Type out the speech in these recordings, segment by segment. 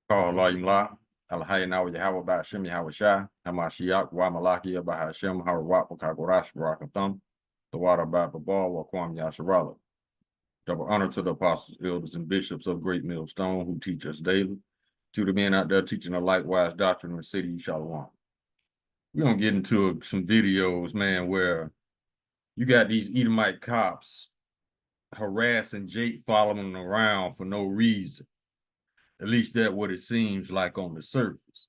Allahim la, Alhayna Yahweh Bashim Yahweh Shah, Hamashiach, Wamalaki, Bahashim, Harawat, Kagorash, Barakatham, the water Baba Ball, Wakwam Yasharala. Double honor to the apostles, elders, and bishops of Great Millstone who teach us daily. To the men out there teaching a likewise doctrine in the city of Shalom. We're going to get into some videos, man, where you got these Edomite cops harassing Jake, following him around for no reason. At least that's what it seems like on the surface.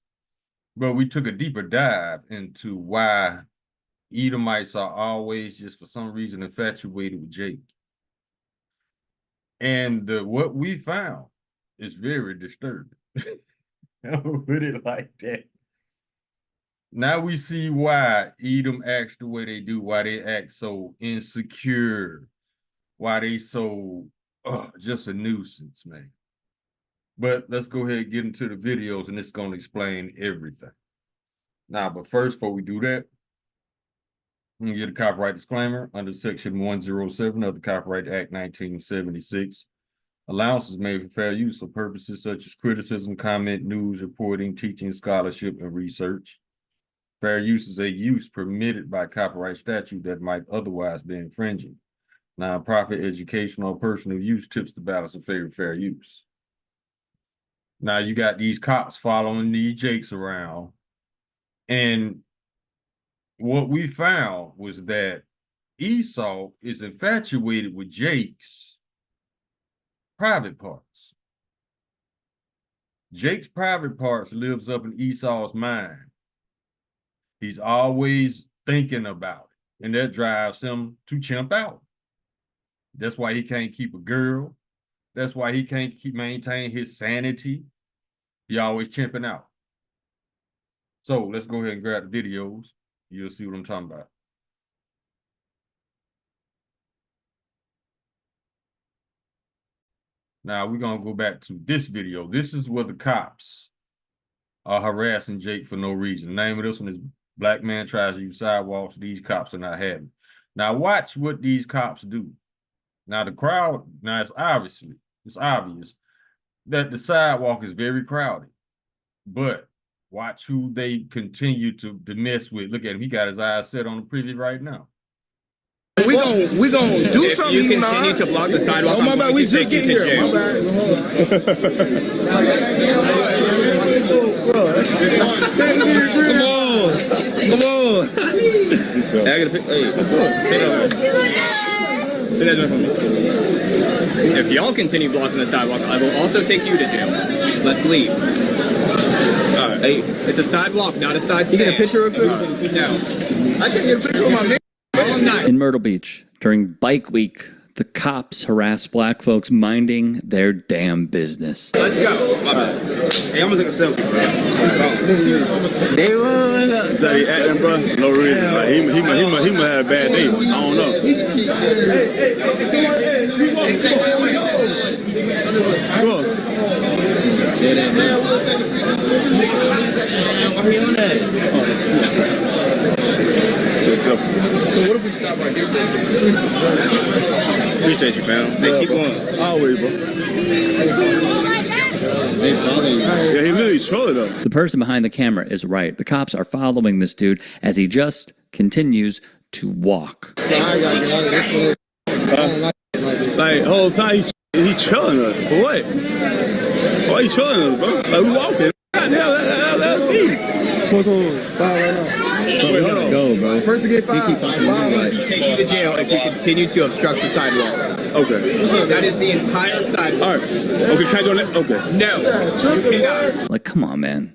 But we took a deeper dive into why Edomites are always just for some reason infatuated with Jake. And what we found is very disturbing. I'll put it like that. Now we see why Edom acts the way they do, why they act so insecure, why they so just a nuisance, man. But let's go ahead and get into the videos, and it's going to explain everything. Now, but first, before we do that, I'm going to get a copyright disclaimer under Section 107 of the Copyright Act 1976. Allowance is made for fair use for purposes such as criticism, comment, news, reporting, teaching, scholarship, and research. Fair use is a use permitted by copyright statute that might otherwise be infringing. Non-profit, educational, or personal use tips the balance in favor of fair use. Now you got these cops following these Jakes around. And what we found was that Esau is infatuated with Jake's private parts. Jake's private parts lives up in Esau's mind. He's always thinking about it, and that drives him to chimp out. That's why he can't keep a girl. That's why he can't maintain his sanity. He always chimping out. So let's go ahead and grab the videos. You'll see what I'm talking about. Now we're going to go back to this video. This is where the cops are harassing Jake for no reason. The name of this one is Black Man Tries to Use Sidewalks. These cops are not having. Now watch what these cops do. Now the crowd, now it's obvious that the sidewalk is very crowded. But watch who they continue to mess with. Look at him. He got his eyes set on the privy right now. We gonna do something. You continue to block the sidewalk. Oh my bad, we just get here. My bad. Come on. I gotta pick. Hey, take that from me. If y'all continue blocking the sidewalk, I will also take you to jail. Let's leave. All right. Hey, it's a sidewalk, not a side stand. You get a picture of it? No. I can't get a picture of my name. In Myrtle Beach, during Bike Week, the cops harass black folks minding their damn business. Let's go. My bad. Hey, I'm gonna take a selfie, bro. They will. So he acting, bro. No reason. Like he might have a bad day. I don't know. Go on. So what if we stop right here? Appreciate you, fam. Hey, keep going. Always, bro. Yeah, he literally trolling though. The person behind the camera is right. The cops are following this dude as he just continues to walk. Like, whole time he's trolling us. For what? Why you trolling us, bro? Like, we walking. That's me. Wait, hold on. Go, bro. Person get five. Take you to jail if you continue to obstruct the sidewalk. Okay. That is the entire sidewalk. All right. Okay, can I go next? Okay. No. You cannot. Like, come on, man.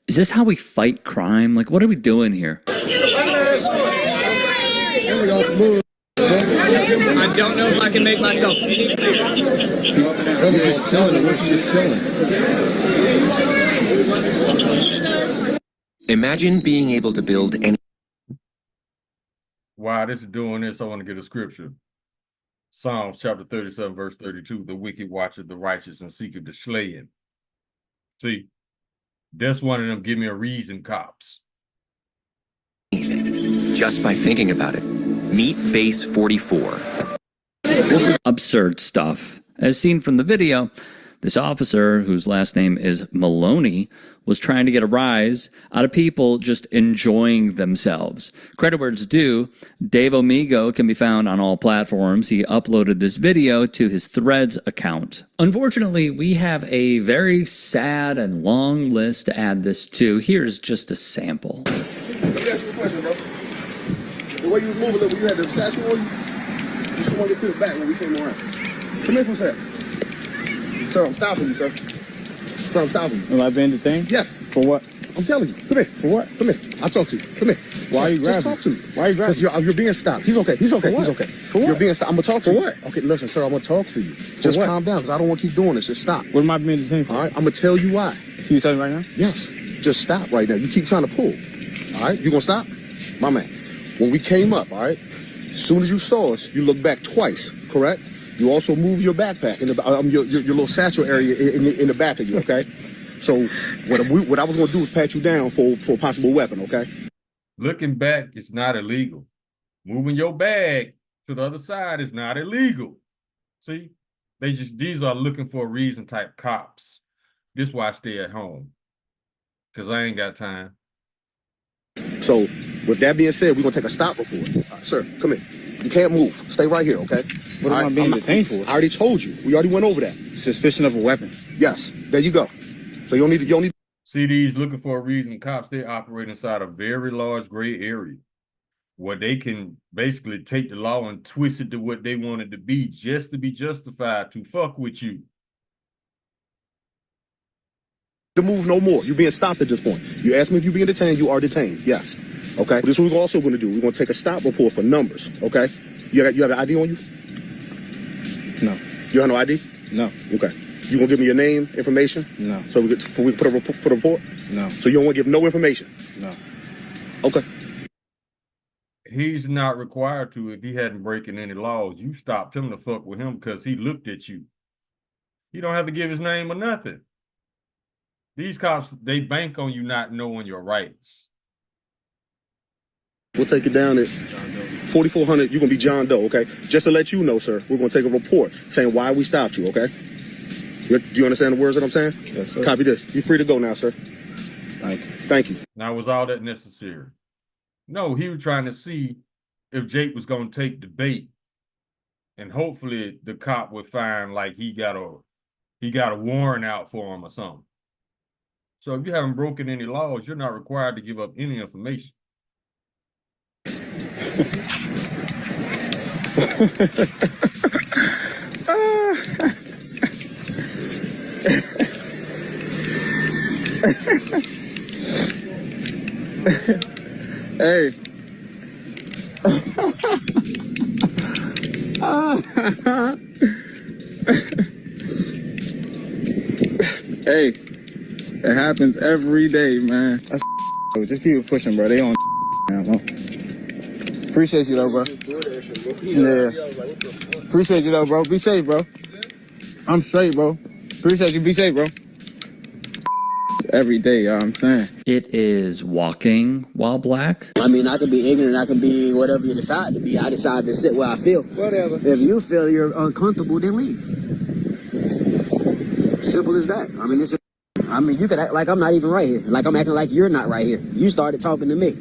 Is this how we fight crime? Like, what are we doing here? I don't know if I can make myself any clearer. Imagine being able to build any. While this is doing this, I want to get a scripture. Psalms chapter 37, verse 32. The wicked watcheth the righteous and seeketh to slay him. See, that's one of them give me a reason cops. Just by thinking about it. Meet Base 44. Absurd stuff. As seen from the video, This officer, whose last name is Maloney, was trying to get a rise out of people just enjoying themselves. Credit where it's due, Dave Omigo can be found on all platforms. He uploaded this video to his Threads account. Unfortunately, we have a very sad and long list to add this to. Here's just a sample. Let me ask you a question, bro. The way you was moving, when you had the satchel on you swung it to the back when we came around. Come here for a second. Sir, I'm stopping you, sir. Sir, I'm stopping you. Am I being detained? Yes. For what? I'm telling you. Come here. For what? Come here. I'll talk to you. Come here. Why are you Just grabbing? talk to me. Why are you grabbing? Because you're being stopped. He's okay. He's okay. For what? He's okay. For what? You're being stopped. I'm going to talk to For you. what? Okay, listen, sir, I'm going to talk to you. Just what? calm down because I don't want to keep doing this. Just stop. What am I being detained for? All right? I'm going to tell you why. Can you tell me right now? Yes. Just stop right now. You keep trying to pull. All right? You going to stop? My man. When we came up, all right? As soon as you saw us, you looked back twice, correct? You also moved your backpack in the your little satchel area in the back of you, okay? So what I was going to do is pat you down for a possible weapon, okay? Looking back is not illegal. Moving your bag to the other side is not illegal. See, these are looking for a reason type cops. This is why I stay at home, because I ain't got time. So with that being said, we're going to take a stop report. Sir, come here. You can't move. Stay right here, okay? What am I being detained for? I already told you. We already went over that. Suspicion of a weapon. Yes. There you go. So you don't need See, these looking for a reason cops, they operate inside a very large gray area where they can basically take the law and twist it to what they want it to be just to be justified to fuck with you. to move no more. You're being stopped at this point. You asked me if you're being detained. You are detained. Yes. Okay. This is what we're also going to do. We're going to take a stop report for numbers. Okay. You have an ID on you? No. You have no ID? No. Okay. You gonna give me your name, information? No. So we put a report for the report? No. So you don't want to give no information? No. Okay. He's not required to if he hadn't breaking any laws. You stopped him to fuck with him because he looked at you. You don't have to give his name or nothing. These cops, they bank on you not knowing your rights. We'll take it down at 4400. You're going to be John Doe, okay? Just to let you know, sir, we're going to take a report saying why we stopped you, okay? Do you understand the words that I'm saying? Yes, sir. Copy this. You're free to go now, sir. Thank you. Thank you. Now, was all that necessary? No, he was trying to see if Jake was going to take the bait. And hopefully the cop would find like he got a warrant out for him or something. So if you haven't broken any laws, you're not required to give up any information. Hey. Hey, it happens every day, man. That's just keep it pushing, bro. They on now, bro. Appreciate you though, bro. Yeah. Appreciate you though, bro. Be safe, bro. I'm straight, bro. Appreciate you. Be safe, bro. Every day, you know what I'm saying? It is walking while black. I mean, I can be ignorant, I can be whatever you decide to be. I decide to sit where I feel. Whatever. If you feel you're uncomfortable, then leave. Simple as that. I mean, you could act like I'm not even right here. Like I'm acting like you're not right here. You started talking to me.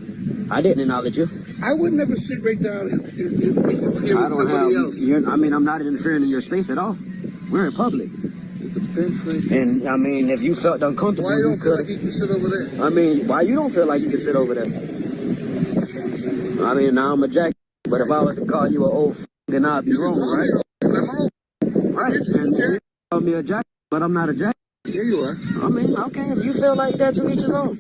I didn't acknowledge you. I would never sit right down and interfere with somebody else. I'm not interfering in your space at all. We're in public. And I mean, if you felt uncomfortable, Why you don't you feel could. like you can sit over there? I mean, why you don't feel like you can sit over there? I mean, now I'm a jack, but if I was to call you an old f, then I'd be wrong, right? Right. And you call me a jack, but I'm not a jack. Here you are. I mean, okay, if you feel like that, to each his own.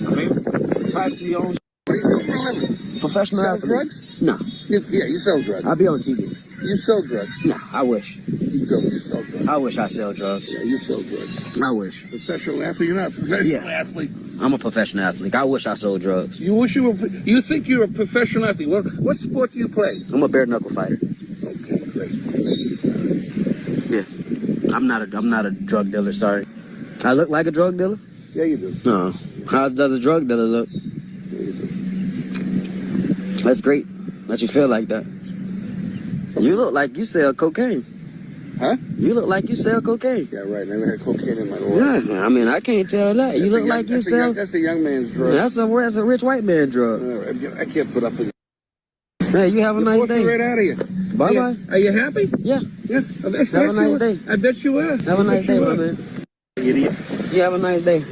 I mean, type to your own. What do you do for a living? Professional Sell athlete. drugs? No, Yeah, you sell drugs. I'll be on TV. You sell drugs. No, I wish. You sell drugs. I wish I sell drugs. Yeah, you sell drugs. I wish. Professional athlete? You're not a professional athlete. I'm a professional athlete. I wish I sold drugs. You wish you were. You think you're a professional athlete? What sport do you play? I'm a bare knuckle fighter. Okay, great. Yeah, I'm not a drug dealer. Sorry. I look like a drug dealer? Yeah, you do. No. How does a drug dealer look? That's great that you feel like that. You look like you sell cocaine. Huh? You look like you sell cocaine. Yeah, right. Never had cocaine in my life. Yeah, I mean, I can't tell that. You look like you sell. That's a young man's drug. That's a rich white man drug. I can't put up with it. Hey, you have a nice day. Right out of you. Bye bye. Are you happy? Yeah. Yeah. Have a nice day. I bet you will. Have a nice day, my man. Idiot. You have a nice day.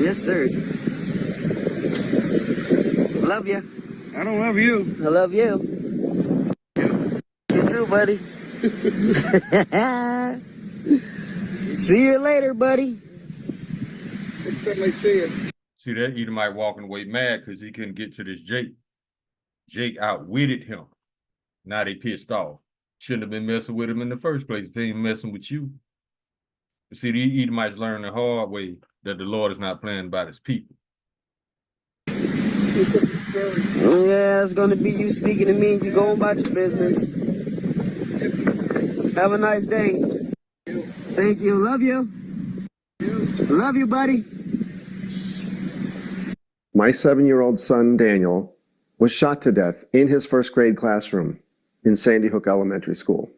Yes, sir. Love you. I don't love you. I love you. You too, buddy. See you later, buddy. See that Edomite walking away mad because he couldn't get to this Jake. Jake outwitted him. Now they pissed off. Shouldn't have been messing with him in the first place if they ain't messing with you. You see, the Edomites learn the hard way that the Lord is not playing about his people. Yeah, it's gonna be you speaking to me and you going about your business. Have a nice day. Thank you. Love you. Love you, buddy. My 7-year-old son, Daniel, was shot to death in his first grade classroom in Sandy Hook Elementary School.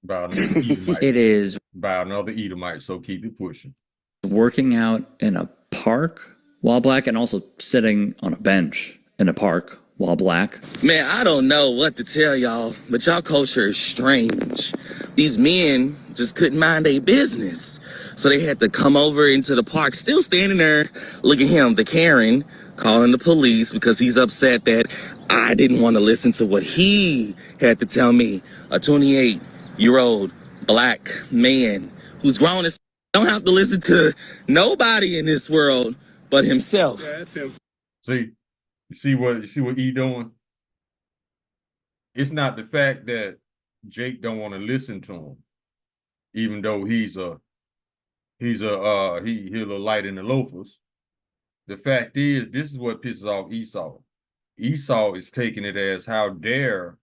About another Edomite. It is About another Edomite, so keep it pushing. working out in a park while black and also sitting on a bench in a park while black. Man, I don't know what to tell y'all, but y'all culture is strange. These men just couldn't mind their business. So they had to come over into the park, still standing there. Look at him, the Karen, calling the police because he's upset that I didn't want to listen to what he had to tell me. A 28-year-old black man who's grown as don't have to listen to nobody in this world but himself. Yeah, that's him. See, you see what E doing? It's not the fact that Jake don't want to listen to him, even though he's a light in the loafers. The fact is, this is what pisses off Esau. Esau is taking it as, how dare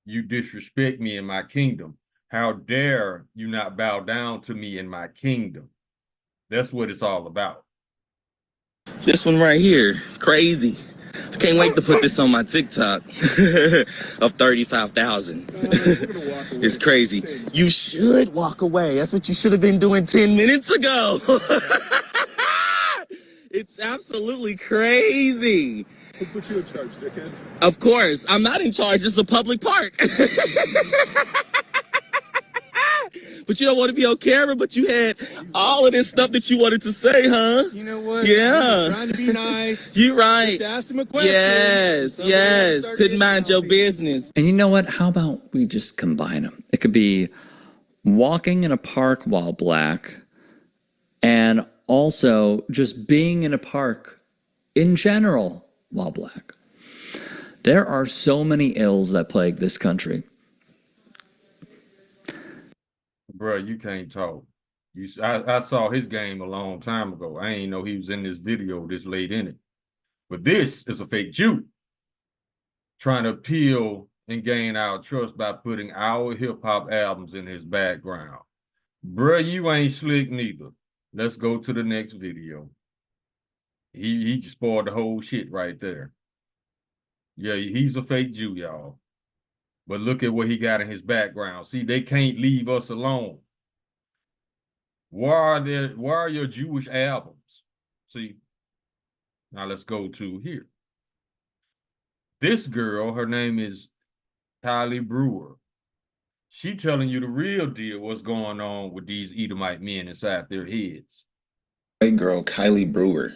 you disrespect me in my kingdom? How dare you not bow down to me in my kingdom? That's what it's all about. This one right here, crazy. I can't wait to put this on my TikTok of 35,000. It's crazy. You should walk away. That's what you should have been doing 10 minutes ago. It's absolutely crazy. Who put you in charge, dickhead? Of course, I'm not in charge. It's a public park. But you don't want to be on camera, but you had all of this stuff that you wanted to say, huh? You know what? Yeah. Trying to be nice. You're right. Just asked him a question. Yes. Couldn't mind your business. And you know what? How about we just combine them? It could be walking in a park while black and also just being in a park in general while black. There are so many ills that plague this country. Bruh, you can't talk. I saw his game a long time ago. I ain't know he was in this video this late in it. But this is a fake Jew trying to appeal and gain our trust by putting our hip-hop albums in his background. Bruh, you ain't slick neither. Let's go to the next video. He just spoiled the whole shit right there. Yeah, he's a fake Jew, y'all. But look at what he got in his background. See, they can't leave us alone. Why are your Jewish albums? See, now let's go to here. This girl, her name is Kylie Brewer. She telling you the real deal, what's going on with these Edomite men inside their heads. White girl Kylie Brewer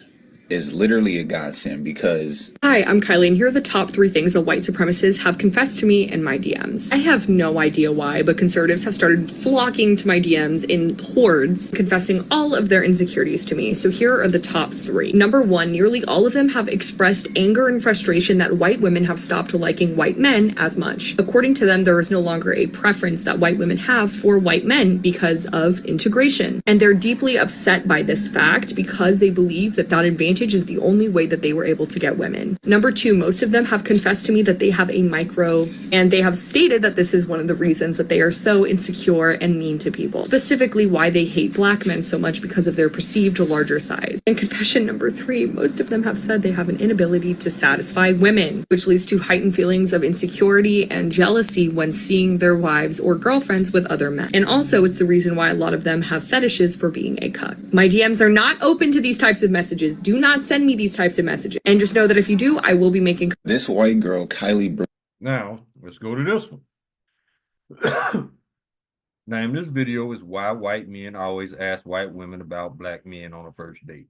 is literally a godsend because... Hi, I'm Kylie, and here are the top 3 things that white supremacists have confessed to me in my DMs. I have no idea why, but conservatives have started flocking to my DMs in hordes, confessing all of their insecurities to me. So here are the top 3. Number 1, nearly all of them have expressed anger and frustration that white women have stopped liking white men as much. According to them, there is no longer a preference that white women have for white men because of integration. And they're deeply upset by this fact because they believe that that advantage advantage is the only way that they were able to get women. Number two, most of them have confessed to me that they have a micro, and they have stated that this is one of the reasons that they are so insecure and mean to people. Specifically why they hate black men so much, because of their perceived larger size. And confession number three, most of them have said they have an inability to satisfy women, which leads to heightened feelings of insecurity and jealousy when seeing their wives or girlfriends with other men. And also it's the reason why a lot of them have fetishes for being a cuck. My DMs are not open to these types of messages. Do not send me these types of messages. And just know that if you do, I will be making This white girl, Kylie Brewer. Now, let's go to this one. Name this video is why white men always ask white women about black men on a first date.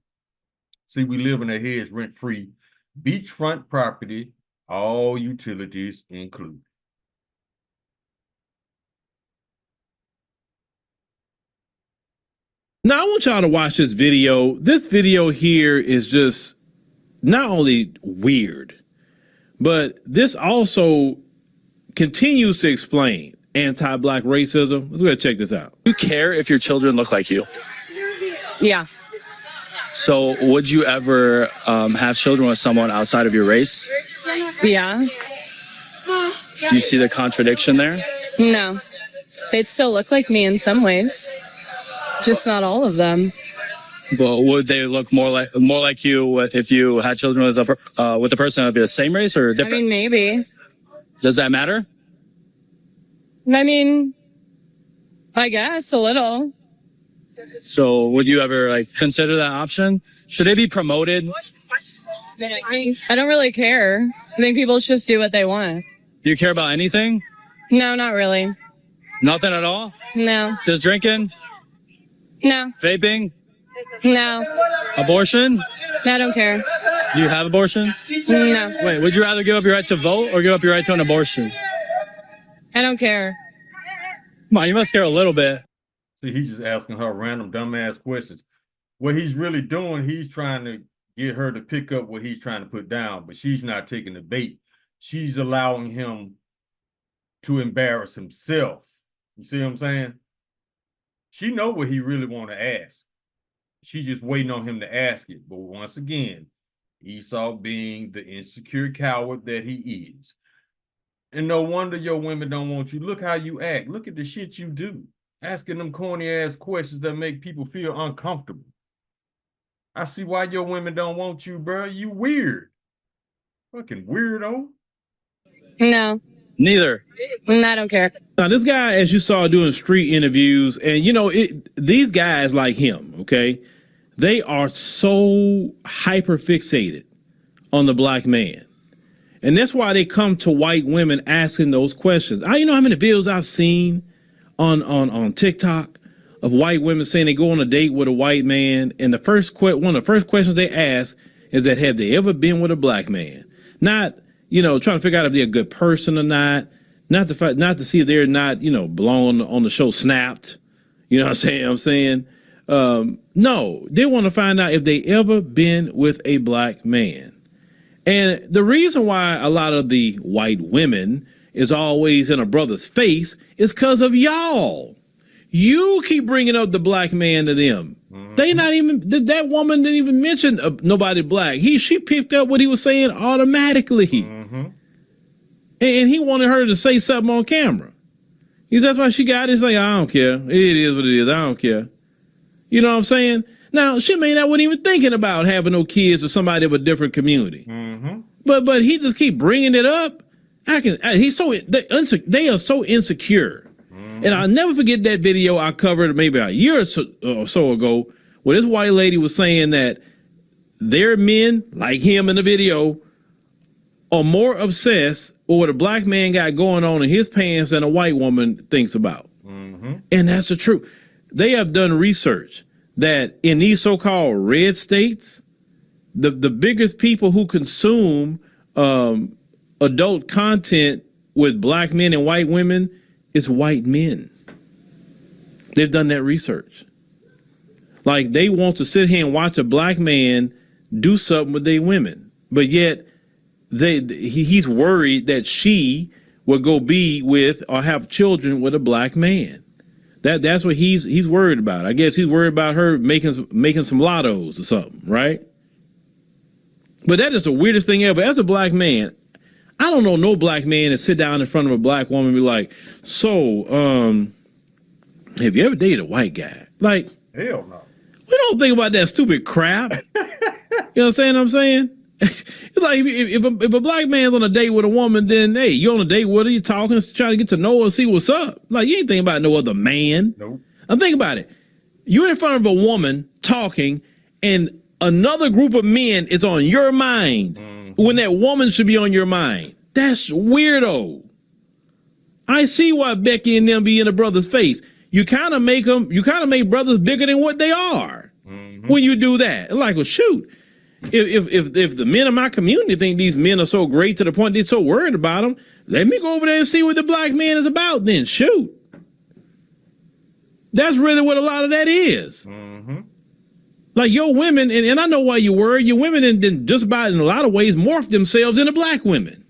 See, we live in their heads rent-free. Beachfront property, all utilities included. Now, I want y'all to watch this video. This video here is just not only weird, but this also continues to explain anti-black racism. Let's go ahead and check this out. Do you care if your children look like you? Yeah. So would you ever have children with someone outside of your race? Yeah. Do you see the contradiction there? No. They'd still look like me in some ways. Just not all of them. But would they look more like you if you had children with a person of the same race or different? I mean, maybe. Does that matter? I mean, I guess a little. So would you ever consider that option? Should they be promoted? I don't really care. I think people should just do what they want. Do you care about anything? No, not really. Nothing at all? No. Just drinking? No. Vaping? No. Abortion? I don't care. Do you have abortion? No. Wait, would you rather give up your right to vote or give up your right to an abortion? I don't care. Come on, you must care a little bit. See, he's just asking her random dumbass questions. What he's really doing, he's trying to get her to pick up what he's trying to put down, but she's not taking the bait. She's allowing him to embarrass himself. You see what I'm saying? She know what he really want to ask. She's just waiting on him to ask it. But once again, Esau being the insecure coward that he is. And no wonder your women don't want you. Look how you act. Look at the shit you do. Asking them corny ass questions that make people feel uncomfortable. I see why your women don't want you, bro. You weird. Fucking weirdo. No. Neither. I don't care. Now, this guy, as you saw, doing street interviews, and these guys like him, okay, they are so hyper fixated on the black man. And that's why they come to white women asking those questions. You know how many videos I've seen on TikTok of white women saying they go on a date with a white man, and one of the first questions they ask is that, have they ever been with a black man? Not, trying to figure out if they're a good person or not to see if they're not, belong on the show Snapped. You know what I'm saying? No, they want to find out if they ever been with a black man. And the reason why a lot of the white women is always in a brother's face is because of y'all. You keep bringing up the black man to them. Mm-hmm. They not even, that woman didn't even mention nobody black. She picked up what he was saying automatically. Mm-hmm. And he wanted her to say something on camera. That's why she got it. It's like, I don't care. It is what it is. I don't care. You know what I'm saying? Now, she may not wasn't even thinking about having no kids or somebody of a different community. Mm-hmm. But he just keep bringing it up. They are so insecure. Mm-hmm. And I'll never forget that video I covered maybe a year or so ago, where this white lady was saying that their men, like him in the video, are more obsessed with what a black man got going on in his pants than a white woman thinks about. Mm-hmm. And that's the truth. They have done research that in these so-called red states, the biggest people who consume adult content with black men and white women is white men. They've done that research. Like, they want to sit here and watch a black man do something with their women, but yet he's worried that she will go be with or have children with a black man. That's what he's worried about. I guess he's worried about her making some lottos or something, right? But that is the weirdest thing ever. As a black man, I don't know no black man that sit down in front of a black woman and be like, so, have you ever dated a white guy? Like, Hell no. we don't think about that stupid crap. You know what I'm saying? It's like if a black man's on a date with a woman, then hey, you on a date with her, you talking, trying to get to know her, see what's up. Like you ain't thinking about no other man. Nope. I'm thinking about it. You're in front of a woman talking, and another group of men is on your mind when that woman should be on your mind. That's weirdo. I see why Becky and them be in a brother's face. You kind of make brothers bigger than what they are when you do that. Like, well, shoot. If the men of my community think these men are so great to the point they're so worried about them, let me go over there and see what the black man is about then. Shoot. That's really what a lot of that is. Like your women, and I know why you worry, your women and just about in a lot of ways morph themselves into black women.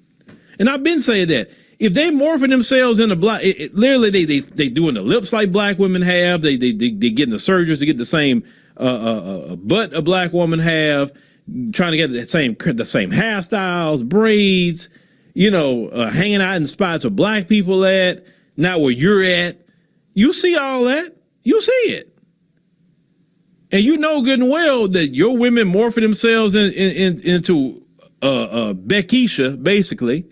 And I've been saying that. If they morphing themselves into black, literally they doing the lips like black women have, they getting the surgeries to get the same butt a black woman have, trying to get the same hairstyles, braids, hanging out in spots where black people at, not where you're at. You see all that. You see it. And you know good and well that your women morphing themselves into Beckisha, basically.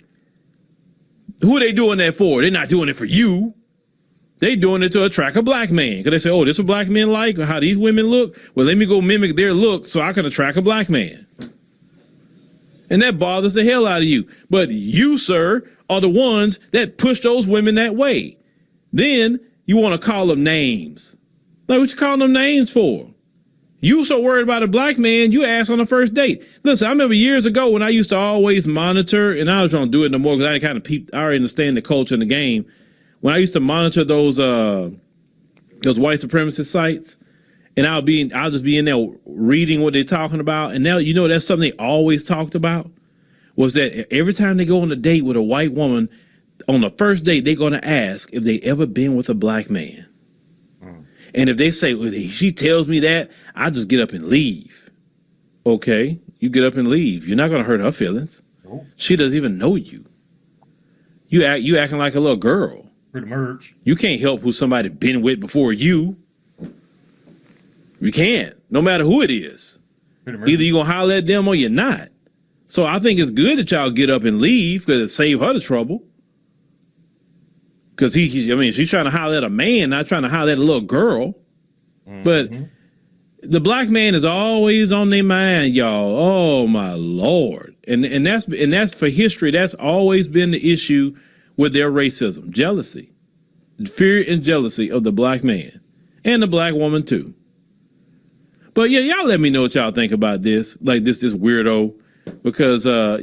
Who are they doing that for? They're not doing it for you. They doing it to attract a black man. Because they say, oh, this what black men like, or how these women look. Well, let me go mimic their look so I can attract a black man. And that bothers the hell out of you. But you, sir, are the ones that push those women that way. Then you want to call them names. Like, what you calling them names for? You so worried about a black man, you ask on the first date. Listen, I remember years ago when I used to always monitor, and I was trying to do it no more because I kind of peeped, I already understand the culture in the game. When I used to monitor those white supremacist sites, and I'll just be in there reading what they're talking about. And now, that's something they always talked about, was that every time they go on a date with a white woman, on the first date, they're going to ask if they ever been with a black man. And if they say, well, she tells me that, I just get up and leave. Okay, you get up and leave. You're not going to hurt her feelings. Nope. She doesn't even know you. You acting like a little girl. Pretty much. You can't help who somebody been with before you. You can't, no matter who it is. Either you're going to holler at them or you're not. So I think it's good that y'all get up and leave because it saved her the trouble. Because she's trying to holler at a man, not trying to holler at a little girl. But the black man is always on their mind, y'all. Oh my Lord. And that's for history. That's always been the issue with their racism. Jealousy. Fear and jealousy of the black man. And the black woman too. But yeah, y'all let me know what y'all think about this. Like this weirdo. Because And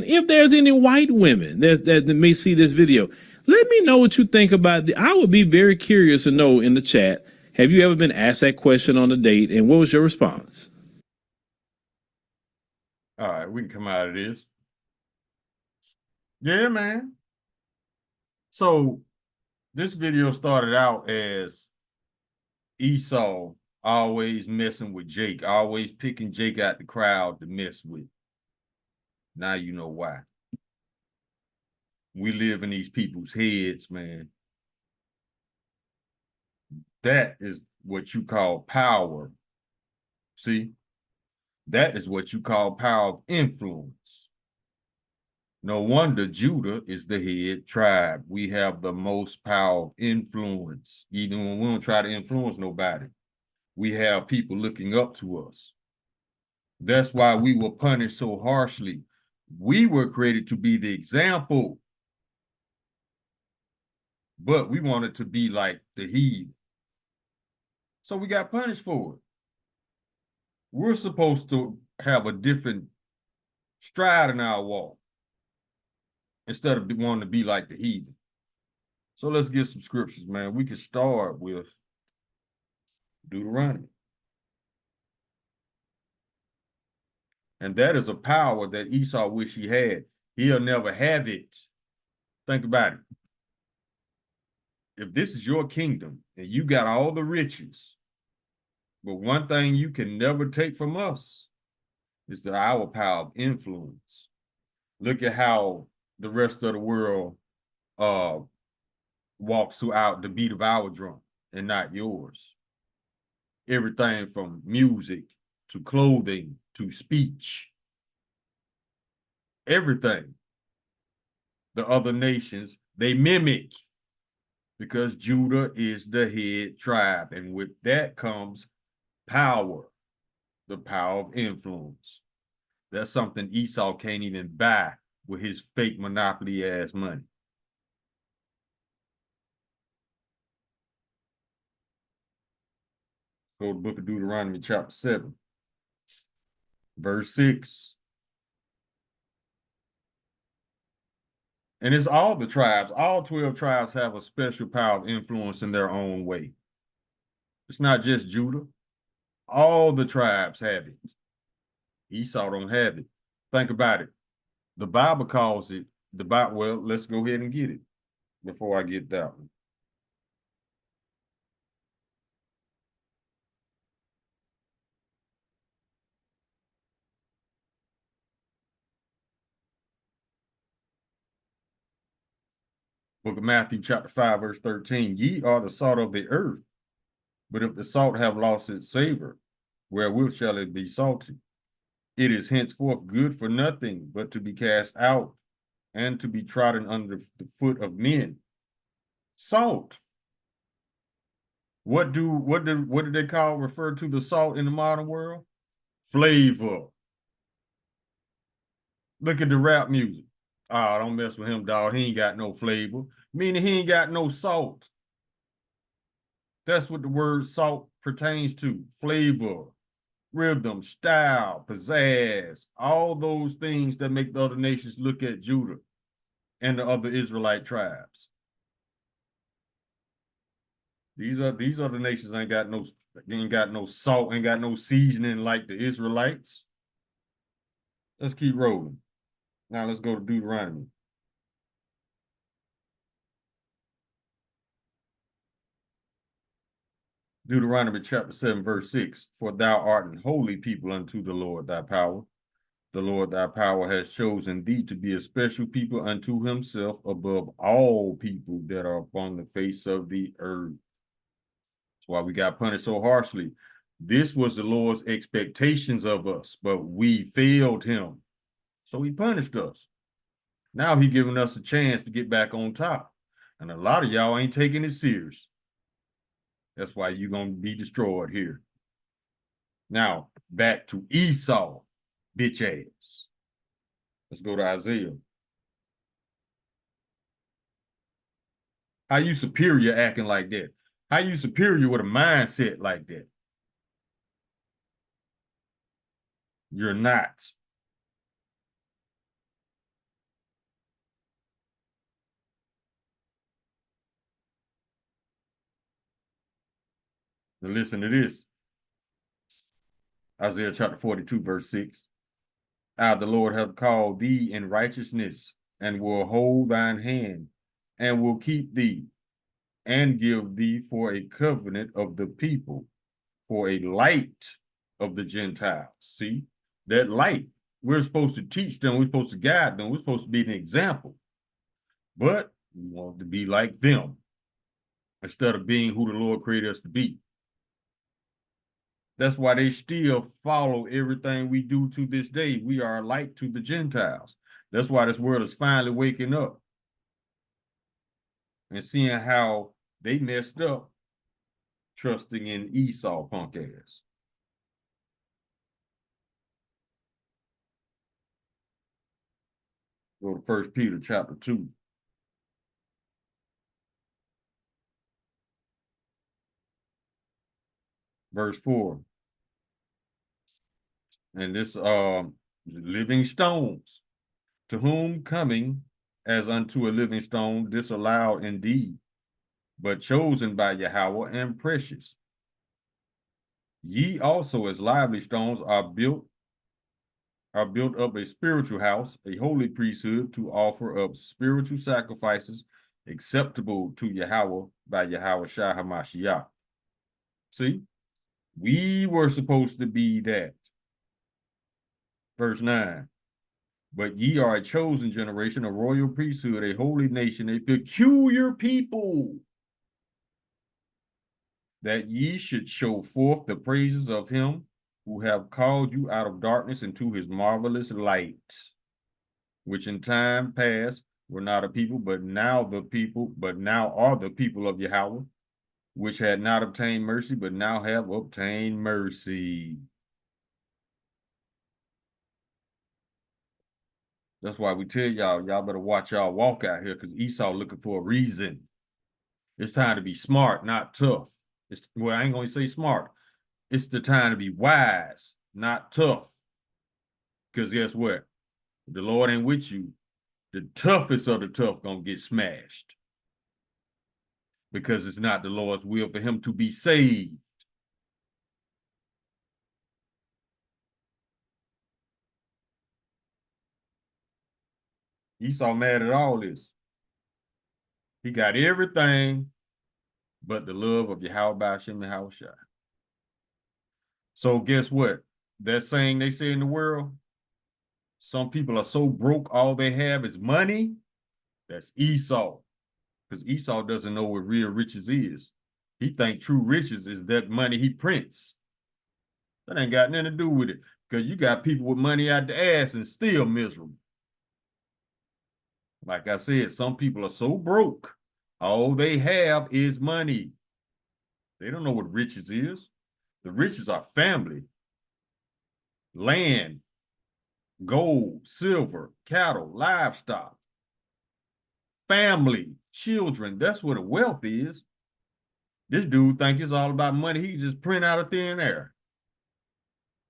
if there's any white women that may see this video, let me know what you think about it. I would be very curious to know in the chat. Have you ever been asked that question on a date, and what was your response? All right, we can come out of this. Yeah, man. So this video started out as Esau always messing with Jake, always picking Jake out the crowd to mess with. Now you know why. We live in these people's heads, man. That is what you call power. See? That is what you call power of influence. No wonder Judah is the head tribe. We have the most power of influence. Even when we don't try to influence nobody, we have people looking up to us. That's why we were punished so harshly. We were created to be the example. But we wanted to be like the heathen. So we got punished for it. We're supposed to have a different stride in our walk instead of wanting to be like the heathen. So let's get some scriptures, man. We can start with Deuteronomy. And that is a power that Esau wish he had. He'll never have it. Think about it. If this is your kingdom and you got all the riches, but one thing you can never take from us It's our power of influence. Look at how the rest of the world walks throughout the beat of our drum and not yours. Everything from music to clothing to speech. Everything. The other nations, they mimic because Judah is the head tribe. And with that comes power, the power of influence. That's something Esau can't even buy with his fake monopoly ass money. Go to the book of Deuteronomy chapter 7, verse 6. And it's all the tribes. All 12 tribes have a special power of influence in their own way. It's not just Judah. All the tribes have it. Esau don't have it. Think about it. The Bible calls it, well, let's go ahead and get it before I get that one. Book of Matthew chapter 5, verse 13. Ye are the salt of the earth, but if the salt have lost its savor, wherewith shall it be salted? It is henceforth good for nothing but to be cast out and to be trodden under the foot of men. Salt. What did they refer to the salt in the modern world? Flavor. Look at the rap music. Oh, don't mess with him, dog. He ain't got no flavor. Meaning he ain't got no salt. That's what the word salt pertains to. Flavor, rhythm, style, pizzazz, all those things that make the other nations look at Judah and the other Israelite tribes. These other nations ain't got no salt, ain't got no seasoning like the Israelites. Let's keep rolling. Now let's go to Deuteronomy. Deuteronomy chapter 7, verse 6. For thou art an holy people unto the Lord thy power. The Lord thy power has chosen thee to be a special people unto himself above all people that are upon the face of the earth. That's why we got punished so harshly. This was the Lord's expectations of us, but we failed him. So he punished us. Now he giving us a chance to get back on top. And a lot of y'all ain't taking it serious. That's why you're going to be destroyed here. Now, back to Esau, bitch ass. Let's go to Isaiah. How you superior acting like that? How you superior with a mindset like that? You're not. Now listen to this. Isaiah chapter 42, verse 6. I, the Lord, have called thee in righteousness, and will hold thine hand, and will keep thee, and give thee for a covenant of the people, for a light of the Gentiles. See, that light, we're supposed to teach them, we're supposed to guide them, we're supposed to be an example. But we want to be like them, instead of being who the Lord created us to be. That's why they still follow everything we do to this day. We are a light to the Gentiles. That's why this world is finally waking up and seeing how they messed up, trusting in Esau punk ass. Go to 1 Peter chapter 2. Verse 4. And this living stones, to whom coming as unto a living stone, disallowed indeed, but chosen by Yahweh and precious. Ye also as lively stones are built up a spiritual house, a holy priesthood, to offer up spiritual sacrifices acceptable to Yahweh by Yahweh Shai HaMashiach. See, we were supposed to be that. Verse 9. But ye are a chosen generation, a royal priesthood, a holy nation, a peculiar people, that ye should show forth the praises of him who have called you out of darkness into his marvelous light, which in time past were not a people, but now are the people of Yahweh, which had not obtained mercy, but now have obtained mercy. That's why we tell y'all better watch y'all walk out here, because Esau looking for a reason. It's time to be smart, not tough. Well, I ain't gonna say smart. It's the time to be wise, not tough. Because guess what? The Lord ain't with you. The toughest of the tough gonna get smashed. Because it's not the Lord's will for him to be saved. Esau mad at all this. He got everything but the love of Yahweh Ba'ashem Yahushua. So guess what? That saying they say in the world, some people are so broke, all they have is money. That's Esau. Because Esau doesn't know what real riches is. He think true riches is that money he prints. That ain't got nothing to do with it. Because you got people with money out the ass and still miserable. Like I said, some people are so broke, all they have is money. They don't know what riches is. The riches are family, land, gold, silver, cattle, livestock, family, children. That's what a wealth is. This dude think it's all about money. He just print out of thin air.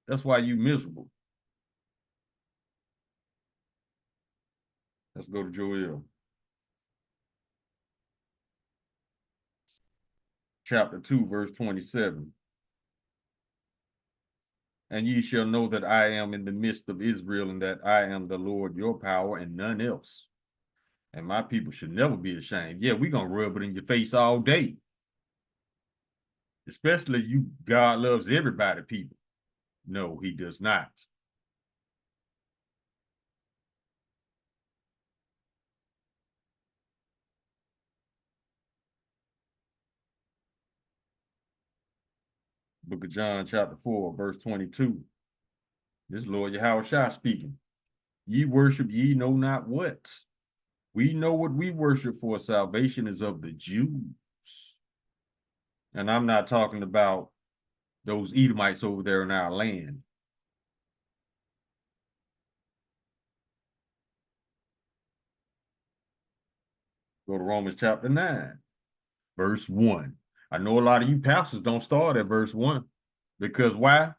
That's why you miserable. Let's go to Joel. Chapter 2, verse 27. And ye shall know that I am in the midst of Israel, and that I am the Lord your power and none else. And my people should never be ashamed. Yeah, we're going to rub it in your face all day. Especially you, God loves everybody, people. No, he does not. Book of John, chapter 4, verse 22. This Lord Yahushua speaking. Ye worship ye know not what. We know what we worship, for salvation is of the Jews. And I'm not talking about those Edomites over there in our land. Go to Romans chapter 9, verse 1. I know a lot of you pastors don't start at verse 1. Because why?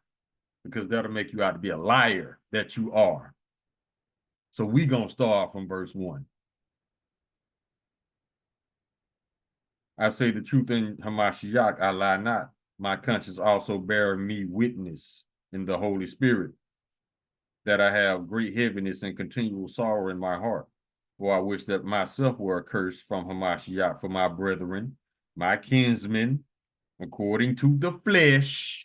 Because that'll make you out to be a liar that you are. So we gonna start from verse 1. I say the truth in Hamashiach, I lie not. My conscience also bearing me witness in the Holy Spirit, that I have great heaviness and continual sorrow in my heart. For I wish that myself were accursed from Hamashiach for my brethren, my kinsmen, according to the flesh,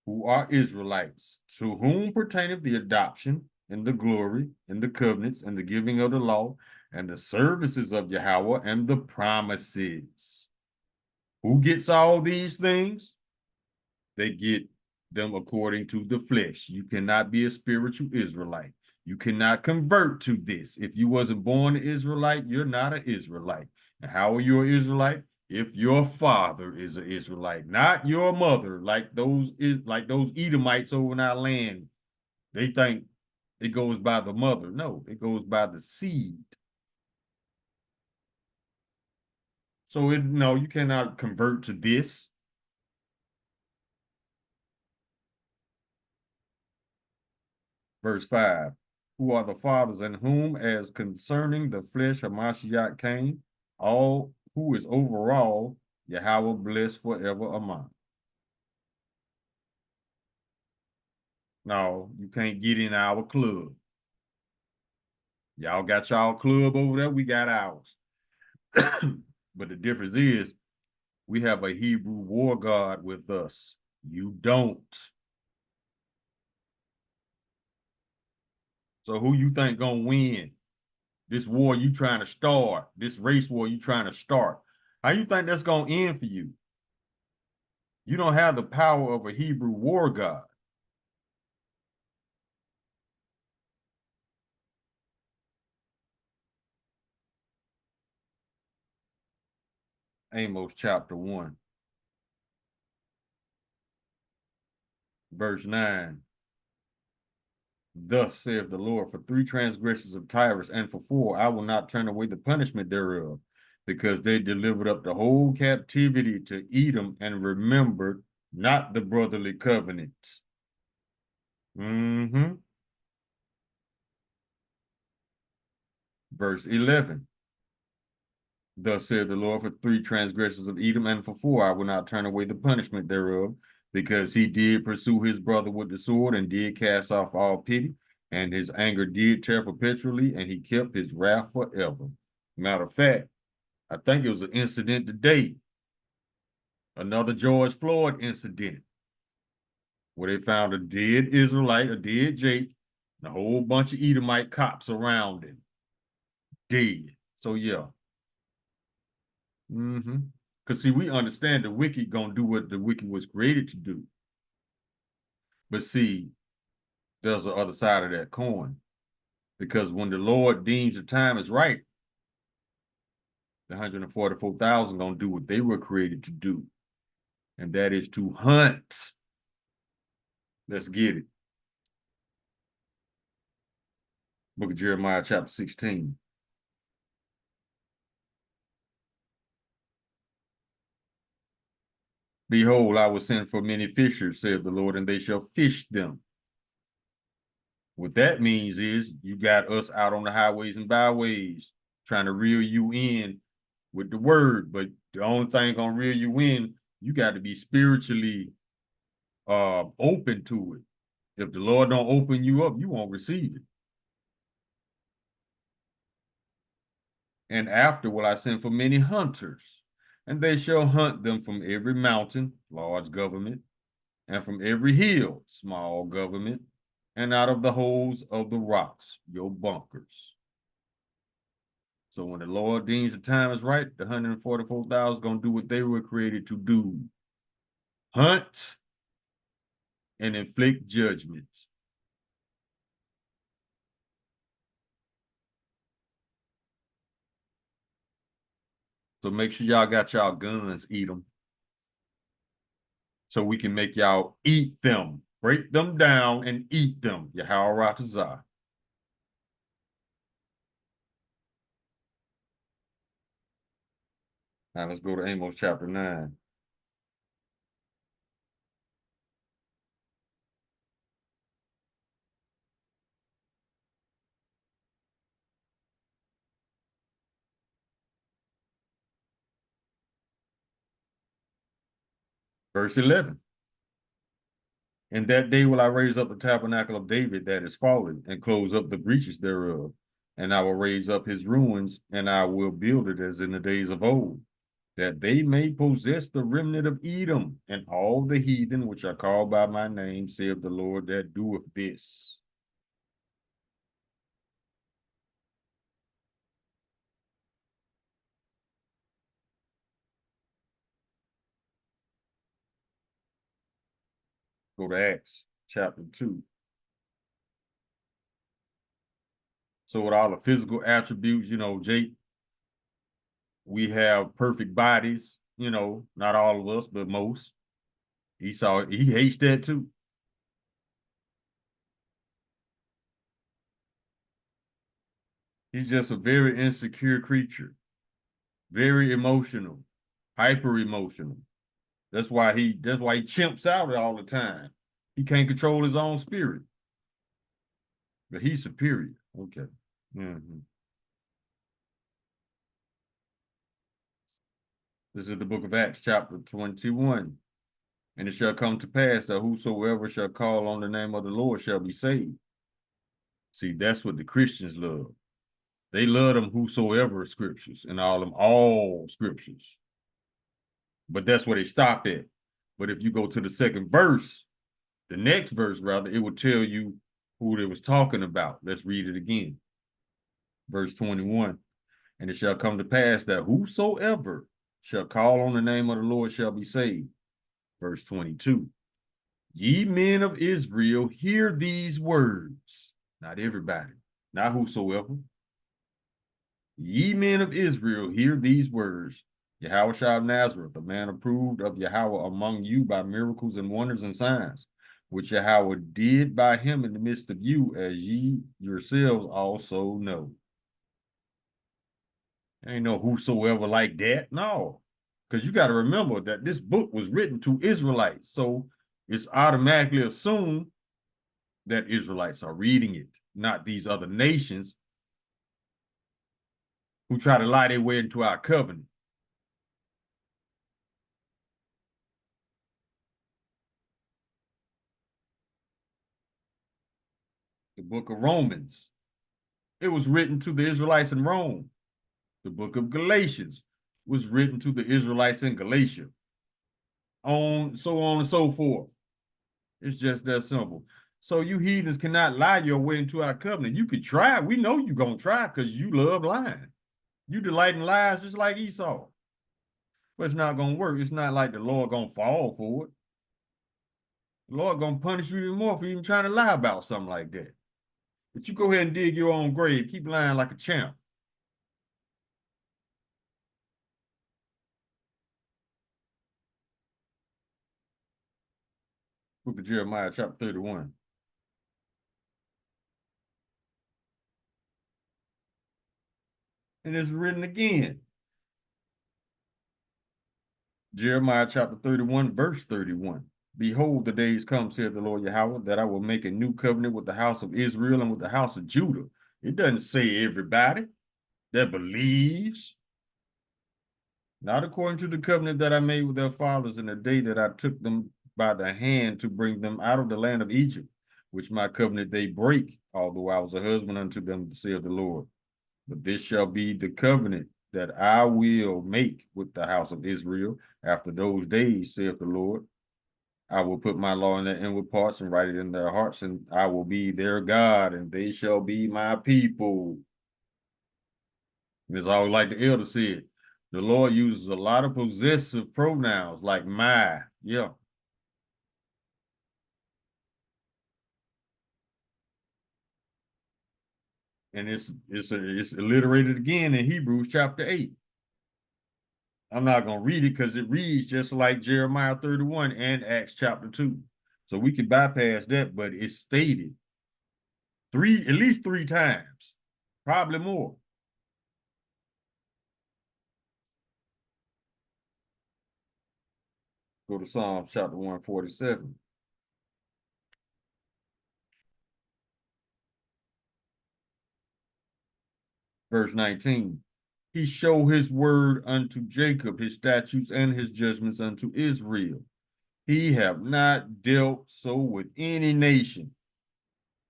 who are Israelites, to whom pertaineth the adoption and the glory and the covenants and the giving of the law and the services of Yahweh and the promises. Who gets all these things? They get them according to the flesh. You cannot be a spiritual Israelite. You cannot convert to this. If you wasn't born an Israelite, you're not an Israelite. And how are you an Israelite? If your father is an Israelite, not your mother, like those Edomites over in our land. They think it goes by the mother. No, it goes by the seed. So no, you cannot convert to this. Verse 5. Who are the fathers, and whom, as concerning the flesh, Hamashiach came, all who is overall, Yahweh bless forever. Amen. No, you can't get in our club. Y'all got y'all club over there, we got ours. But the difference is, we have a Hebrew war god with us. You don't. So who you think gonna win? This war you trying to start, this race war you trying to start. How you think that's gonna end for you? You don't have the power of a Hebrew war god. Amos chapter 1, verse 9. Thus saith the Lord, for 3 transgressions of Tyrus, and for 4, I will not turn away the punishment thereof, because they delivered up the whole captivity to Edom and remembered not the brotherly covenant. Verse 11. Thus saith the Lord, for 3 transgressions of Edom, and for 4, I will not turn away the punishment thereof, because he did pursue his brother with the sword, and did cast off all pity, and his anger did tear perpetually, and he kept his wrath forever. Matter of fact, I think it was an incident today, another George Floyd incident, where they found a dead Israelite, a dead Jake, and a whole bunch of Edomite cops around him. Dead. So yeah. Because see, we understand the wicked gonna do what the wicked was created to do. But see, there's the other side of that coin. Because when the Lord deems the time is right, the 144,000 gonna do what they were created to do. And that is to hunt. Let's get it. Book of Jeremiah, chapter 16. Behold, I will send for many fishers, saith the Lord, and they shall fish them. What that means is you got us out on the highways and byways trying to reel you in with the word, but the only thing gonna reel you in, you got to be spiritually open to it. If the Lord don't open you up, you won't receive it. And after will I send for many hunters, and they shall hunt them from every mountain, large government, and from every hill, small government, and out of the holes of the rocks, your bunkers. So when the Lord deems the time is right, the 144,000 gonna do what they were created to do. Hunt and inflict judgments. So make sure y'all got y'all guns, eat them. So we can make y'all eat them. Break them down and eat them. Yahweh Ratazah. Now let's go to Amos chapter 9. Verse 11. In that day will I raise up the tabernacle of David that is fallen, and close up the breaches thereof. And I will raise up his ruins, and I will build it as in the days of old, that they may possess the remnant of Edom, and all the heathen which are called by my name, saith the Lord that doeth this. Go to Acts chapter 2. So with all the physical attributes, you know, Jake, we have perfect bodies, you know, not all of us, but most. He hates that too. He's just a very insecure creature, very emotional, hyper emotional. That's why he chimps out all the time. He can't control his own spirit. But he's superior. Okay. This is the book of Acts, chapter 21. And it shall come to pass that whosoever shall call on the name of the Lord shall be saved. See, that's what the Christians love. They love them whosoever scriptures and all scriptures. But that's where they stop at. But if you go to the second verse, the next verse rather, it will tell you who they was talking about. Let's read it again. Verse 21. And it shall come to pass that whosoever shall call on the name of the Lord shall be saved. Verse 22. Ye men of Israel, hear these words. Not everybody, not whosoever. Ye men of Israel, hear these words. Yahushua of Nazareth, a man approved of Yahweh among you by miracles and wonders and signs, which Yahweh did by him in the midst of you, as ye yourselves also know. Ain't no whosoever like that, no. Because you got to remember that this book was written to Israelites, so it's automatically assumed that Israelites are reading it, not these other nations who try to lie their way into our covenant. The book of Romans, it was written to the Israelites in Rome. The book of Galatians was written to the Israelites in Galatia. So on and so forth. It's just that simple. So you heathens cannot lie your way into our covenant. You could try. We know you're going to try because you love lying. You delight in lies just like Esau. But it's not going to work. It's not like the Lord going to fall for it. The Lord going to punish you even more for even trying to lie about something like that. But you go ahead and dig your own grave. Keep lying like a champ. Book of Jeremiah, chapter 31. And it's written again. Jeremiah chapter 31, verse 31. Behold, the days come, saith the Lord Yahweh, that I will make a new covenant with the house of Israel and with the house of Judah. It doesn't say everybody that believes. Not according to the covenant that I made with their fathers in the day that I took them by the hand to bring them out of the land of Egypt, which my covenant they break, although I was a husband unto them, saith the Lord. But this shall be the covenant that I will make with the house of Israel after those days, saith the Lord. I will put my law in their inward parts and write it in their hearts, and I will be their God, and they shall be my people. And it's always like the elder said, the Lord uses a lot of possessive pronouns like my, yeah. And it's alliterated again in Hebrews chapter 8. I'm not going to read it because it reads just like Jeremiah 31 and Acts chapter 2. So we can bypass that, but it's stated at least three times, probably more. Go to Psalm chapter 147. Verse 19. He showed his word unto Jacob, his statutes and his judgments unto Israel. He have not dealt so with any nation.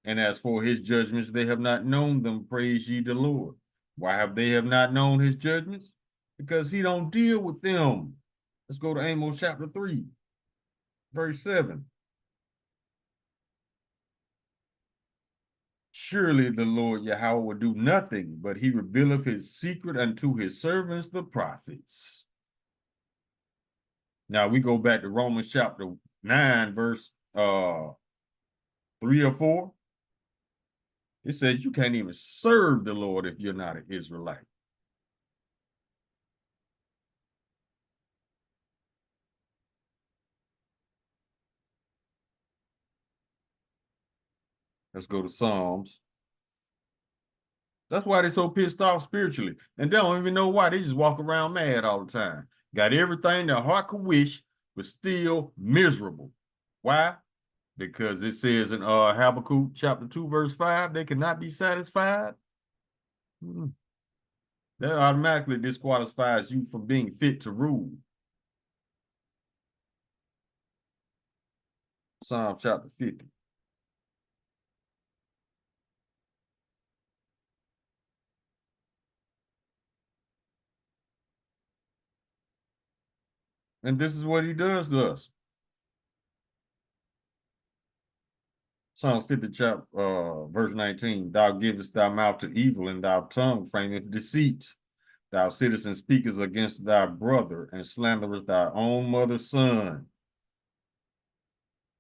And as for his judgments, they have not known them. Praise ye the Lord. Why have they not known his judgments? Because he don't deal with them. Let's go to Amos chapter 3, verse 7. Surely the Lord Yahweh will do nothing, but he revealeth his secret unto his servants, the prophets. Now we go back to Romans chapter 9, verse 3 or 4. It says you can't even serve the Lord if you're not an Israelite. Let's go to Psalms. That's why they're so pissed off spiritually. And they don't even know why. They just walk around mad all the time. Got everything their heart could wish, but still miserable. Why? Because it says in Habakkuk chapter 2, verse 5, they cannot be satisfied. That automatically disqualifies you from being fit to rule. Psalm chapter 50. And this is what he does to us. Psalms 50, verse 19. Thou givest thy mouth to evil, and thy tongue frameth deceit. Thou sittest and speakest against thy brother, and slanderest thy own mother's son.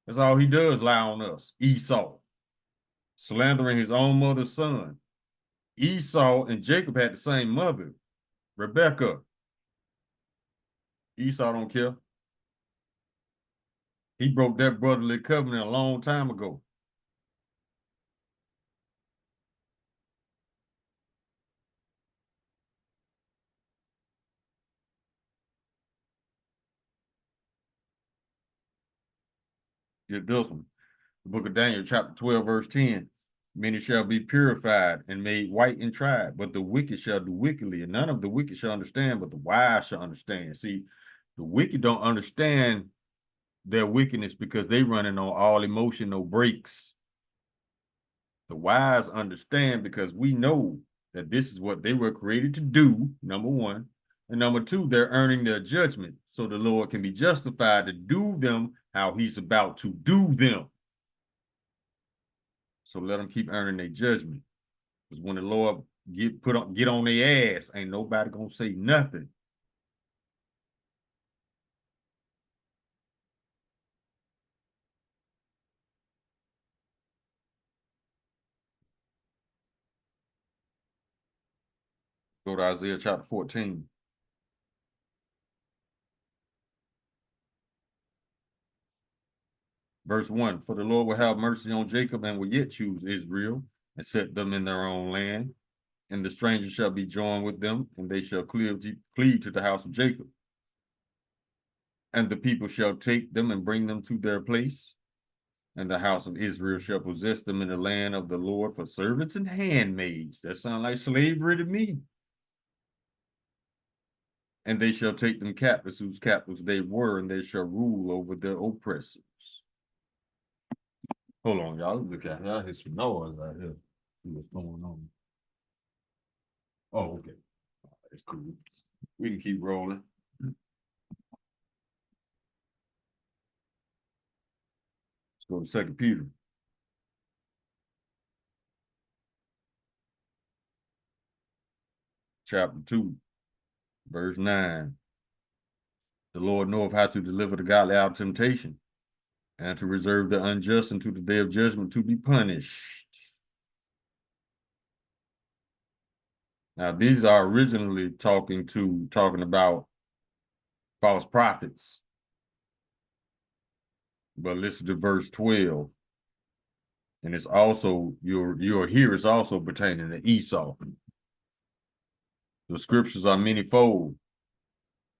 That's all he does, lie on us. Esau, slandering his own mother's son. Esau and Jacob had the same mother, Rebecca. Esau don't care. He broke that brotherly covenant a long time ago. Get this one. The book of Daniel, chapter 12, verse 10. Many shall be purified and made white and tried, but the wicked shall do wickedly, and none of the wicked shall understand, but the wise shall understand. See, the wicked don't understand their wickedness because they running on all emotion, no brakes. The wise understand because we know that this is what they were created to do, number one. And number two, they're earning their judgment, so the Lord can be justified to do them how he's about to do them. So let them keep earning their judgment. Because when the Lord get on their ass, ain't nobody gonna say nothing. Go to Isaiah chapter 14. Verse 1, for the Lord will have mercy on Jacob and will yet choose Israel and set them in their own land. And the stranger shall be joined with them, and they shall cleave to the house of Jacob. And the people shall take them and bring them to their place. And the house of Israel shall possess them in the land of the Lord for servants and handmaids. That sounds like slavery to me. And they shall take them captives whose captives they were, and they shall rule over their oppressors. Hold on, y'all. Look at y'all. Hear some noise out here. See what's going on. Oh, okay. That's cool. We can keep rolling. Let's go to 2 Peter. Chapter 2, verse 9. The Lord knoweth how to deliver the godly out of temptation, and to reserve the unjust unto the day of judgment to be punished. Now, these are originally talking about false prophets. But listen to verse 12. And it's also, you'll hear it's also pertaining to Esau. The scriptures are manyfold.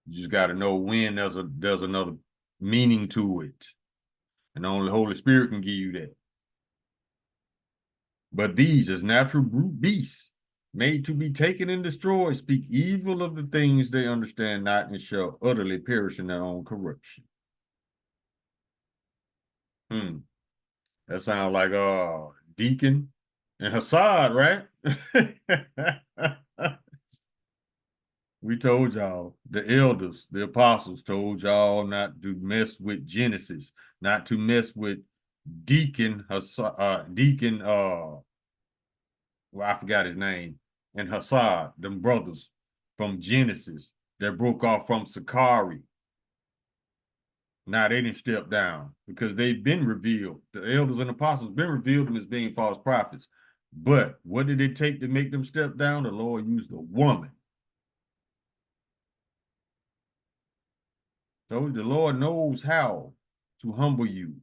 You just got to know when there's another meaning to it. And only the Holy Spirit can give you that. But these, as natural brute beasts, made to be taken and destroyed, speak evil of the things they understand not, and shall utterly perish in their own corruption. That sounds like Deacon and Hassad, right? We told y'all, the elders, the apostles told y'all not to mess with Genesis, not to mess with Deacon, well, I forgot his name, and Hassad, them brothers from Genesis that broke off from Sakari. Now they didn't step down because they've been revealed. The elders and apostles been revealed as being false prophets. But what did it take to make them step down? The Lord used a woman. So the Lord knows how to humble you.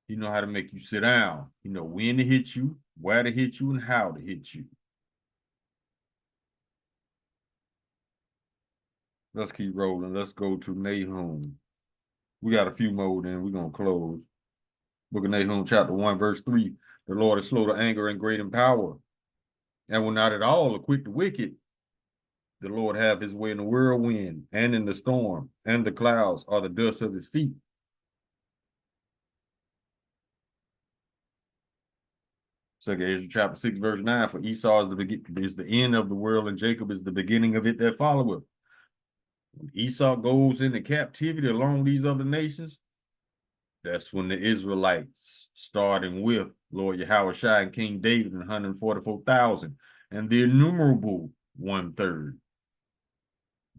He knows how to make you sit down. He knows when to hit you, where to hit you, and how to hit you. Let's keep rolling. Let's go to Nahum. We got a few more, then we're going to close. Book of Nahum, chapter 1, verse 3. The Lord is slow to anger and great in power, and will not at all acquit the wicked. The Lord have his way in the whirlwind and in the storm, and the clouds are the dust of his feet. Second Ezra chapter 6, verse 9. For Esau is the end of the world, and Jacob is the beginning of it that followeth. When Esau goes into captivity along these other nations, that's when the Israelites, starting with Lord Yahweh Shai and King David and 144,000, and the innumerable 1/3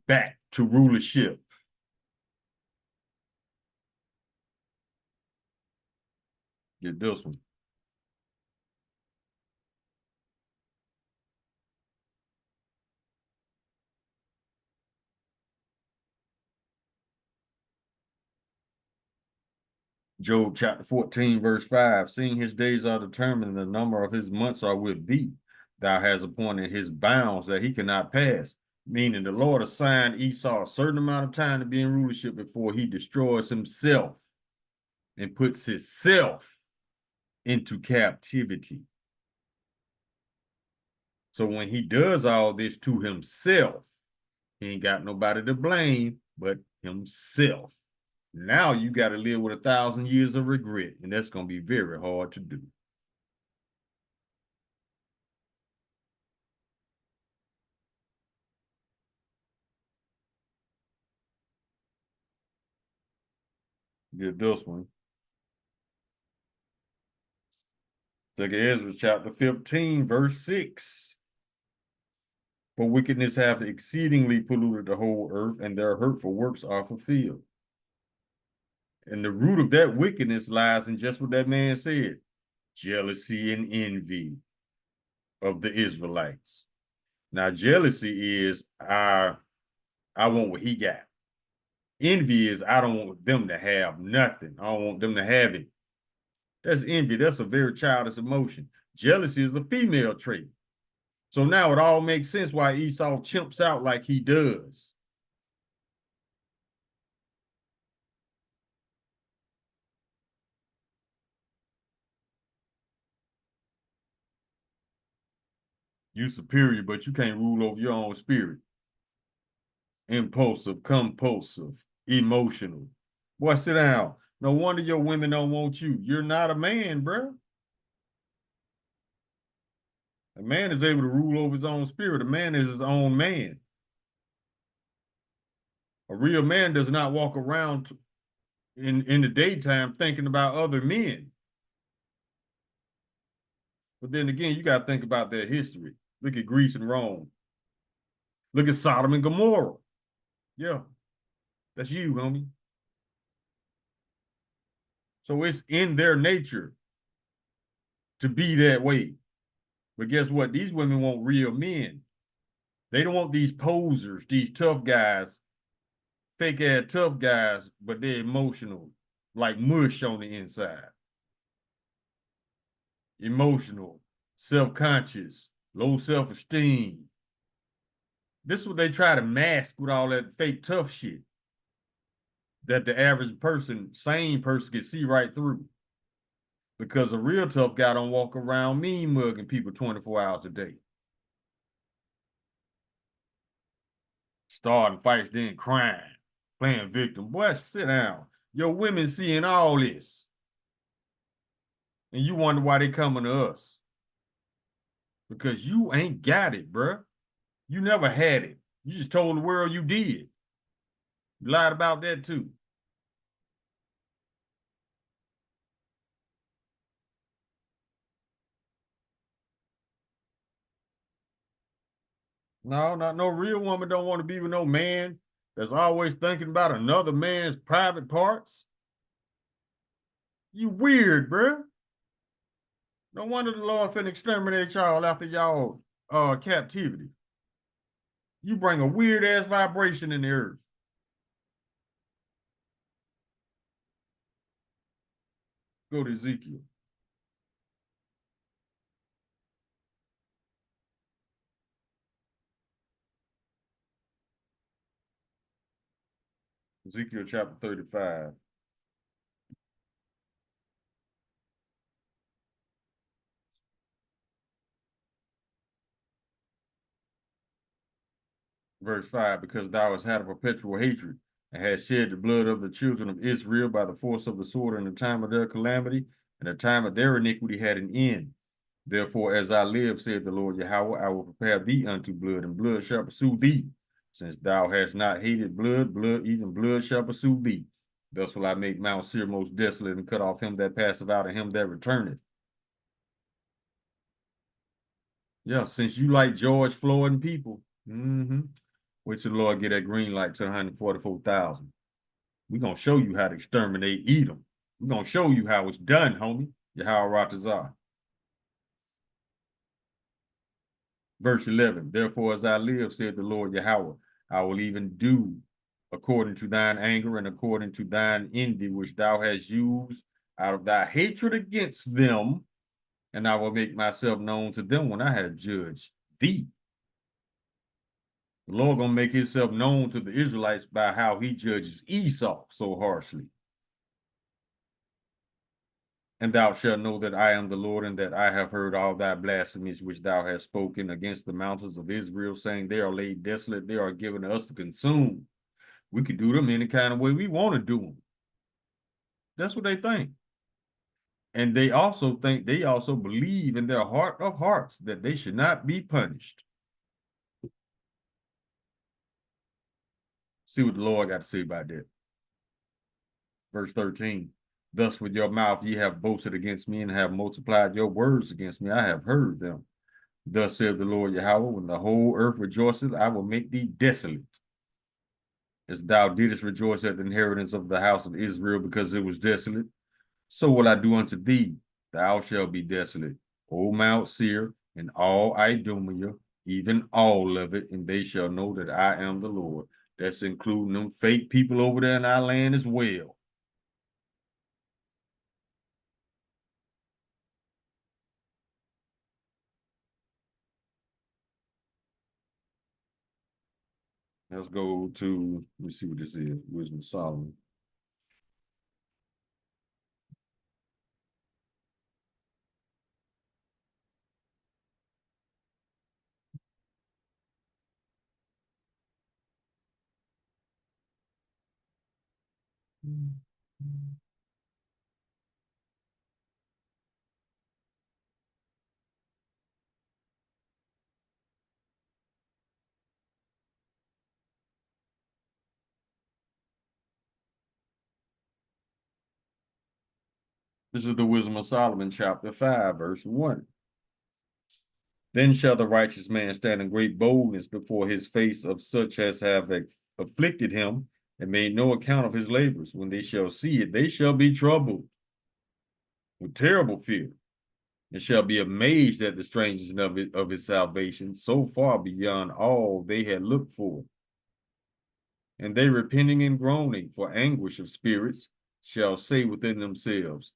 back to rulership. Get this one. Job chapter 14, verse 5, seeing his days are determined, and the number of his months are with thee. Thou hast appointed his bounds that he cannot pass. Meaning the Lord assigned Esau a certain amount of time to be in rulership before he destroys himself and puts himself into captivity. So when he does all this to himself, he ain't got nobody to blame but himself. Now you got to live with 1,000 years of regret, and that's going to be very hard to do. Get this one. Look at Ezra chapter 15, verse 6. For wickedness hath exceedingly polluted the whole earth, and their hurtful works are fulfilled. And the root of that wickedness lies in just what that man said, jealousy and envy of the Israelites. Now, jealousy is I want what he got. Envy is I don't want them to have nothing. I don't want them to have it. That's envy. That's a very childish emotion. Jealousy is a female trait. So now it all makes sense why Esau chimps out like he does. You superior, but you can't rule over your own spirit. Impulsive, compulsive, emotional. Boy, sit down. No wonder your women don't want you. You're not a man, bro. A man is able to rule over his own spirit. A man is his own man. A real man does not walk around in the daytime thinking about other men. But then again, you got to think about their history. Look at Greece and Rome. Look at Sodom and Gomorrah. Yeah, that's you, homie. So it's in their nature to be that way. But guess what? These women want real men. They don't want these posers, these tough guys, fake-ass tough guys, but they're emotional, like mush on the inside. Emotional, self-conscious, low self-esteem. This is what they try to mask with all that fake tough shit that the average person, sane person, can see right through. Because a real tough guy don't walk around mean mugging people 24 hours a day. Starting fights, then crying, playing victim. Boy, sit down. Your women seeing all this. And you wonder why they coming to us. Because you ain't got it, bruh. You never had it. You just told the world you did. You lied about that too. No, not no real woman don't want to be with no man that's always thinking about another man's private parts. You weird, bruh. No wonder the Lord finna exterminate y'all after y'all captivity. You bring a weird ass vibration in the earth. Go to Ezekiel. Ezekiel chapter 35. Verse 5, because thou hast had a perpetual hatred, and hast shed the blood of the children of Israel by the force of the sword in the time of their calamity, and the time of their iniquity had an end. Therefore, as I live, said the Lord Yahweh, I will prepare thee unto blood, and blood shall pursue thee. Since thou hast not hated blood, even blood shall pursue thee. Thus will I make Mount Seir most desolate, and cut off him that passeth out, and him that returneth. Yeah, since you like George Floyd and people, wait till the Lord get that green light to 144,000. We're going to show you how to exterminate Edom. We're going to show you how it's done, homie. Yahweh Ratazar. Verse 11, therefore as I live, said the Lord Yahweh, I will even do according to thine anger and according to thine envy, which thou hast used out of thy hatred against them, and I will make myself known to them when I have judged thee. The Lord gonna make himself known to the Israelites by how he judges Esau so harshly. And thou shalt know that I am the Lord, and that I have heard all thy blasphemies which thou hast spoken against the mountains of Israel, saying they are laid desolate, they are given to us to consume. We could do them any kind of way we want to do them. That's what they think. And they also believe in their heart of hearts that they should not be punished. See what the Lord got to say about that. Verse 13. Thus with your mouth ye have boasted against me, and have multiplied your words against me. I have heard them. Thus saith the Lord Yahweh, when the whole earth rejoiceth, I will make thee desolate, as thou didst rejoice at the inheritance of the house of Israel, because it was desolate. So will I do unto thee. Thou shalt be desolate, O Mount Seir, and all Idumea, even all of it, and they shall know that I am the Lord. That's including them fake people over there in our land as well. Let's go to, let me see what this is, Wisdom of Solomon. This is the Wisdom of Solomon, chapter 5, verse 1. Then shall the righteous man stand in great boldness before his face of such as have afflicted him, and made no account of his labors. When they shall see it, they shall be troubled with terrible fear, and shall be amazed at the strangeness of his salvation, so far beyond all they had looked for. And they, repenting and groaning for anguish of spirits, shall say within themselves,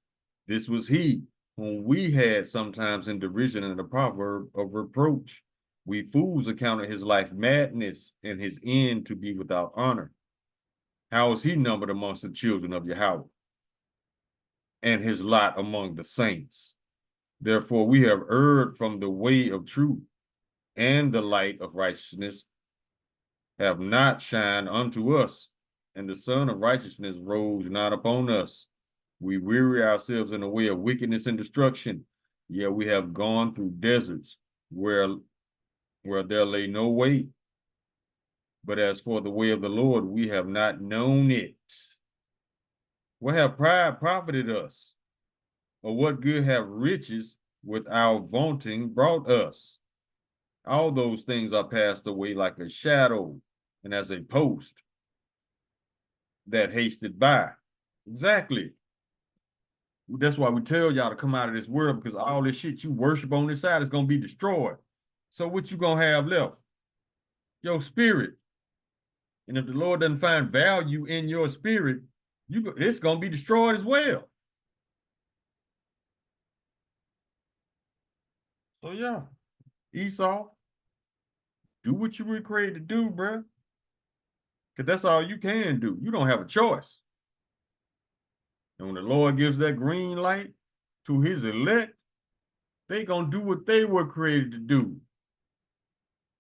this was he whom we had sometimes in derision and a proverb of reproach. We fools accounted his life madness, and his end to be without honor. How is he numbered amongst the children of Yahweh, and his lot among the saints? Therefore we have erred from the way of truth, and the light of righteousness have not shined unto us, and the sun of righteousness rose not upon us. We weary ourselves in the way of wickedness and destruction. Yet we have gone through deserts where there lay no way. But as for the way of the Lord, we have not known it. What have pride profited us? Or what good have riches with our vaunting brought us? All those things are passed away like a shadow, and as a post that hasted by. Exactly. That's why we tell y'all to come out of this world, because all this shit you worship on this side is going to be destroyed. So what you going to have left? Your spirit. And if the Lord doesn't find value in your spirit, it's going to be destroyed as well. So yeah, Esau, do what you were created to do, bro. Because that's all you can do. You don't have a choice. And when the Lord gives that green light to his elect, they gonna do what they were created to do.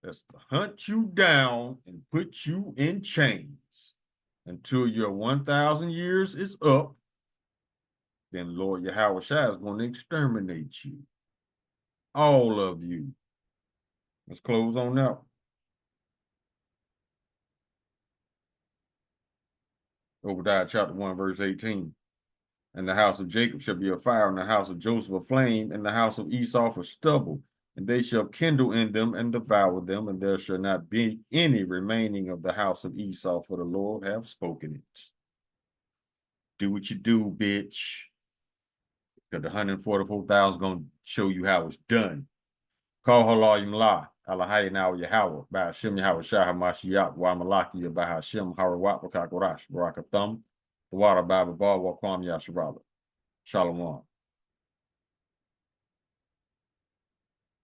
That's to hunt you down and put you in chains until your 1,000 years is up. Then Lord Yahweh Shai is going to exterminate you. All of you. Let's close on out. Obadiah chapter 1, verse 18. And the house of Jacob shall be a fire, and the house of Joseph a flame, and the house of Esau for stubble. and they shall kindle in them and devour them, and there shall not be any remaining of the house of Esau, for the Lord have spoken it. Do what you do, bitch. Because the 144,000 gonna show you how it's done. Call Halayim La, Alahai now Yahweh, by Hashem Yahweh Shah Hamashiach, wa Malaki, by Hashem Harawat Wakakorash, Barakathum, the water Bible Bar, Wakwam Yasharala. Shalom.